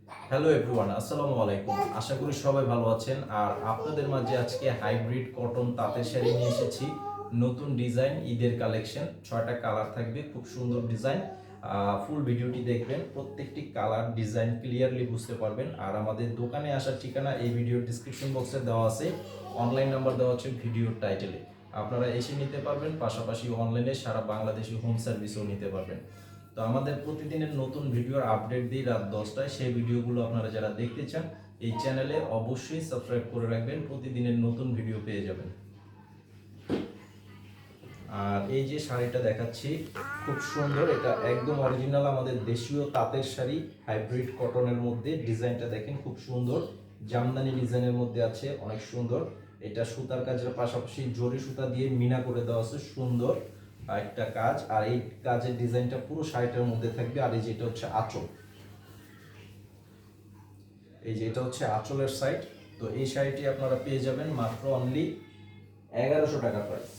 Hello everyone, আসসালামু আলাইকুম। আশা করি সবাই ভালো আছেন। আর আপনাদের মাঝে আজকে হাইব্রিড কটন তাঁতের শাড়ি নিয়ে এসেছি। নতুন ডিজাইন, ঈদের কালেকশন, 6টা কালার থাকবে, খুব সুন্দর ডিজাইন। ফুল ভিডিওটি দেখবেন, প্রত্যেকটি কালার ডিজাইন ক্লিয়ারলি বুঝতে পারবেন। আর আমাদের দোকানে আসার ঠিকানা এই ভিডিওর ডিসক্রিপশন বক্সে দেওয়া আছে, অনলাইন নাম্বার দেওয়া আছে ভিডিওর টাইটেলে। আপনারা এসে নিতে পারবেন, পাশাপাশি অনলাইনে সারা বাংলাদেশে হোম সার্ভিসও নিতে পারবেন। তো আমাদের প্রতিদিনের নতুন ভিডিওর আপডেট দিই রাত 10টায়। সেই ভিডিওগুলো আপনারা যারা দেখতে চান এই চ্যানেলে অবশ্যই সাবস্ক্রাইব করে রাখবেন, প্রতিদিনের নতুন ভিডিও পেয়ে যাবেন। আর এই যে শাড়িটা দেখাচ্ছি খুব সুন্দর, এটা একদম অরিজিনাল আমাদের দেশীয় তাঁতের শাড়ি, হাইব্রিড কটনের মধ্যে। ডিজাইনটা দেখেন খুব সুন্দর, জামদানি ডিজাইনের মধ্যে আছে, অনেক সুন্দর। এটা সুতার কাজের পাশাপাশি জরি সুতা দিয়ে মিনা করে দেওয়া আছে, সুন্দর একটা কাজ। আর এই কাজের ডিজাইনটা পুরো শাড়িটার মধ্যে থাকবে। আর এই যে এটা হচ্ছে আঁচল, এই যে এটা হচ্ছে আঁচলের সাইড। তো এই শাড়িটি আপনারা পেয়ে যাবেন মাত্র অনলি 1100 টাকা প্রাইস।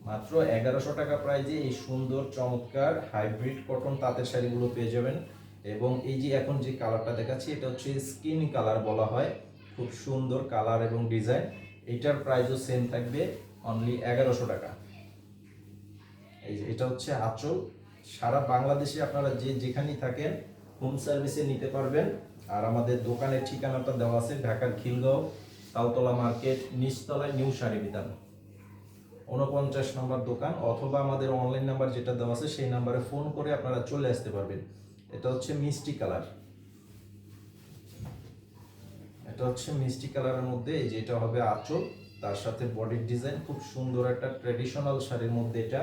মাত্র 1100 টাকা প্রাইজে এই সুন্দর চমৎকার হাইব্রিড কটন তাঁতের শাড়িগুলো পেয়ে যাবেন। এবং এই যে এখন যে কালারটা দেখাচ্ছি এটা হচ্ছে স্কিন কালার বলা হয়, খুব সুন্দর কালার এবং ডিজাইন। এটার প্রাইসও সেম থাকবে, অনলি 1100 টাকা। এই যে এটা হচ্ছে আঁচল। সারা বাংলাদেশে আপনারা যে যেখানেই থাকেন হোম সার্ভিসে নিতে পারবেন। আর আমাদের দোকানের ঠিকানাটা দেওয়া আছে ঢাকার খিলগাঁও, তালতলা মার্কেট, নিচতলায় নিউ শাড়ি বিতান, 49 নম্বর দোকান। অথবা আমাদের অনলাইন নাম্বার যেটা দেওয়া আছে সেই নাম্বারে ফোন করে আপনারা চলে আসতে পারবেন। এটা হচ্ছে মিষ্টি কালার, এটা হচ্ছে মিষ্টি কালারের মধ্যে। এই যে এটা হবে আঁচল, তার সাথে বডির ডিজাইন, খুব সুন্দর একটা ট্রেডিশনাল শাড়ির মধ্যে এটা।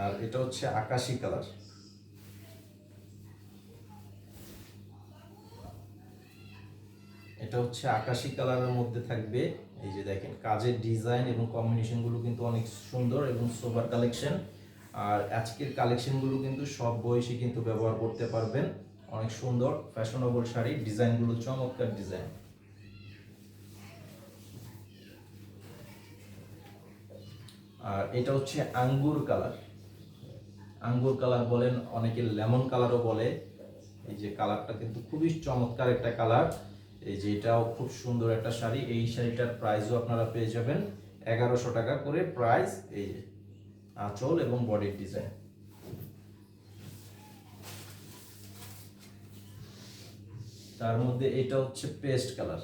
আর এটা হচ্ছে আকাশি কালার, এটা হচ্ছে আকাশি কালারের মধ্যে থাকবে। এই যে দেখেন কাজের ডিজাইন এবং কম্বিনেশনগুলো কিন্তু অনেক সুন্দর এবং সোবার কালেকশন। আর আজকের কালেকশনগুলো কিন্তু সব বয়সী কিন্তু ব্যবহার করতে পারবেন। অনেক সুন্দর ফ্যাশনেবল শাড়ি, ডিজাইনগুলো চমৎকার ডিজাইন। আর এটা হচ্ছে আঙ্গুর কালার, আঙ্গুর কালার বলেন, অনেকে লেমন কালারও বলে। এই যে কালারটা কিন্তু খুবই চমৎকার একটা কালার। এই যে এটাও খুব সুন্দর একটা শাড়ি। এই শাড়িটার প্রাইসও আপনারা পেয়ে যাবেন 1100 টাকা করে প্রাইস। এই যে আঁচল এবং বডির ডিজাইন। তার মধ্যে এটা হচ্ছে পেস্ট কালার,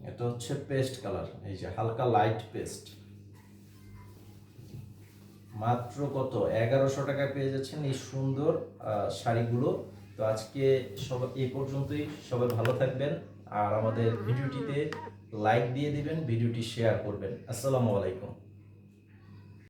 এটা হচ্ছে পেস্ট কালার, এই যে হালকা লাইট পেস্ট। মাত্র কত 1100 টাকায় পেয়ে যাচ্ছেন এই সুন্দর শাড়িগুলো। তো আজকে সবাই এই পর্যন্তই, সবাই ভালো থাকবেন। আর আমাদের ভিডিওটিতে লাইক দিয়ে দিবেন, ভিডিওটি শেয়ার করবেন। আসসালামু আলাইকুম।